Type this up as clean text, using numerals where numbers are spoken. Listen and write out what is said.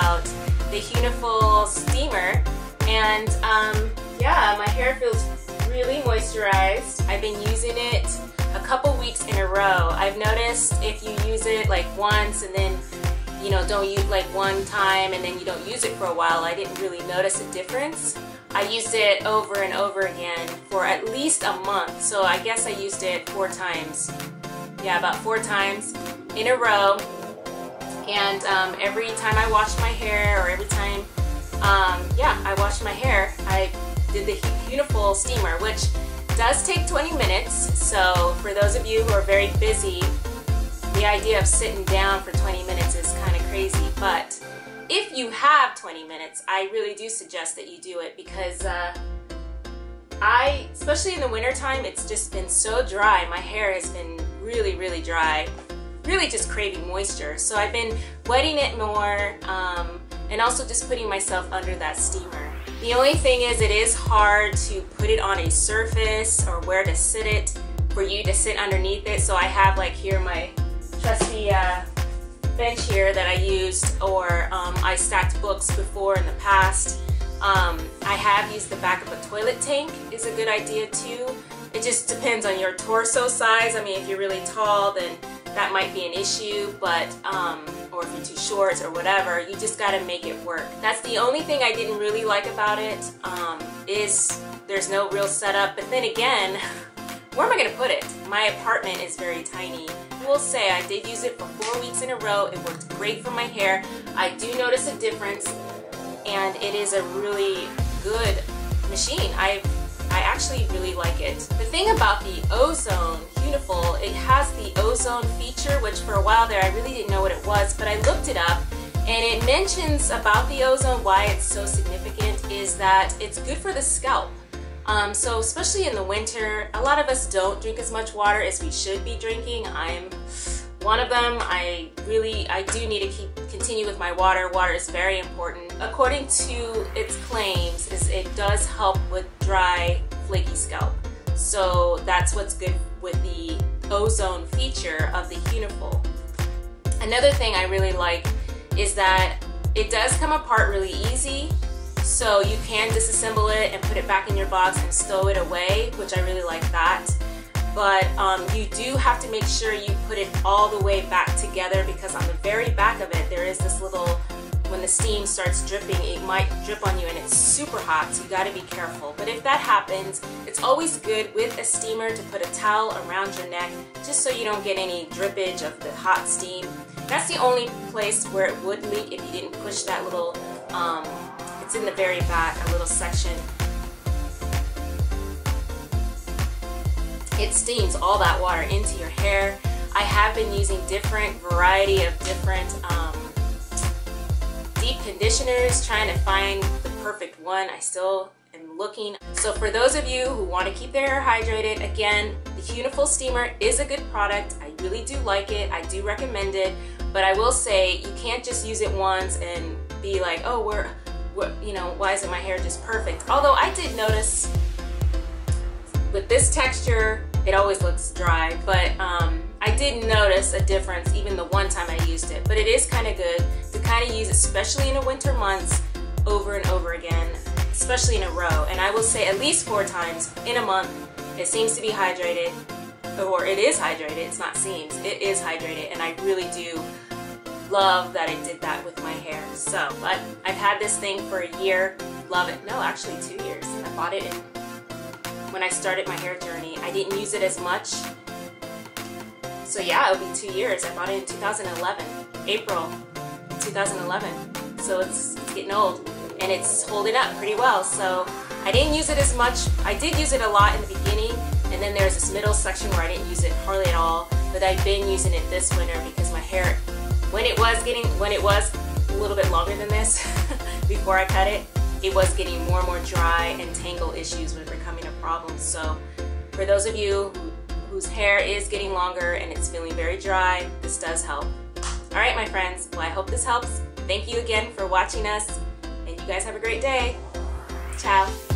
about the Huetiful steamer, and yeah, my hair feels really moisturized. I've been using it a couple weeks in a row. I've noticed if you use it like once and then don't use like one time and then you don't use it for a while, I didn't really notice a difference. I used it over and over again for at least a month, so I guess I used it 4 times. Yeah, about 4 times in a row. And every time I washed my hair, or every time, yeah, I washed my hair, I did the Huetiful steamer, which does take 20 minutes. So for those of you who are very busy, the idea of sitting down for 20 minutes is kind of crazy. But if you have 20 minutes, I really do suggest that you do it, because especially in the winter time, it's just been so dry. My hair has been really, really dry, really just craving moisture. So I've been wetting it more, and also just putting myself under that steamer. The only thing is, it is hard to put it on a surface or where to sit it for you to sit underneath it. So I have like here my trusty bench here that I used, or I stacked books before in the past. I have used the back of a toilet tank, is a good idea too. It just depends on your torso size. I mean, if you're really tall, then that might be an issue, but or if you're too short or whatever, you just gotta make it work. That's the only thing I didn't really like about it, is there's no real setup. But then again, where am I gonna put it? My apartment is very tiny. I will say I did use it for 4 weeks in a row. It worked great for my hair. I do notice a difference, and it is a really good machine. I actually really like it. The thing about the ozone Huetiful, it has the ozone feature, which for a while there I really didn't know what it was, but I looked it up, and it mentions about the ozone, why it's so significant is that it's good for the scalp. So especially in the winter, a lot of us don't drink as much water as we should be drinking. I'm one of them. I do need to continue with my water. Water is very important. According to its claims, it does help with dry, flaky scalp. So that's what's good with the ozone feature of the Huetiful. Another thing I really like is that it does come apart really easy. So you can disassemble it and put it back in your box and stow it away, which I really like that. But you do have to make sure you put it all the way back together, because on the very back of it, there is this little, when the steam starts dripping, it might drip on you, and it's super hot, so you gotta be careful. But if that happens, it's always good with a steamer to put a towel around your neck, just so you don't get any drippage of the hot steam. That's the only place where it would leak if you didn't push that little, it's in the very back, a little section. It steams all that water into your hair. I have been using different variety of different deep conditioners, trying to find the perfect one. I still am looking. So for those of you who want to keep their hair hydrated, again, the Huetiful steamer is a good product. I really do like it. I do recommend it. But I will say, you can't just use it once and be like, oh, why isn't my hair just perfect? Although I did notice with this texture, it always looks dry, but I did notice a difference even the one time I used it. But it is kind of good to kind of use, especially in the winter months, over and over again, especially in a row. And I will say at least 4 times in a month, it seems to be hydrated, or it is hydrated. It's not seems, it is hydrated, and I really do love that I did that with my hair. So, but I've had this thing for a year, love it. No, actually 2 years. I bought it when I started my hair journey. I didn't use it as much. So yeah, it'll be 2 years. I bought it in 2011, April 2011. So it's getting old, and it's holding up pretty well. So I didn't use it as much. I did use it a lot in the beginning, and then there's this middle section where I didn't use it hardly at all. But I've been using it this winter because my hair, when it was a little bit longer than this before I cut it, it was getting more and more dry, and tangle issues were becoming a problem. So for those of you whose hair is getting longer and it's feeling very dry, this does help. All right, my friends, well, I hope this helps. Thank you again for watching us, and you guys have a great day. Ciao.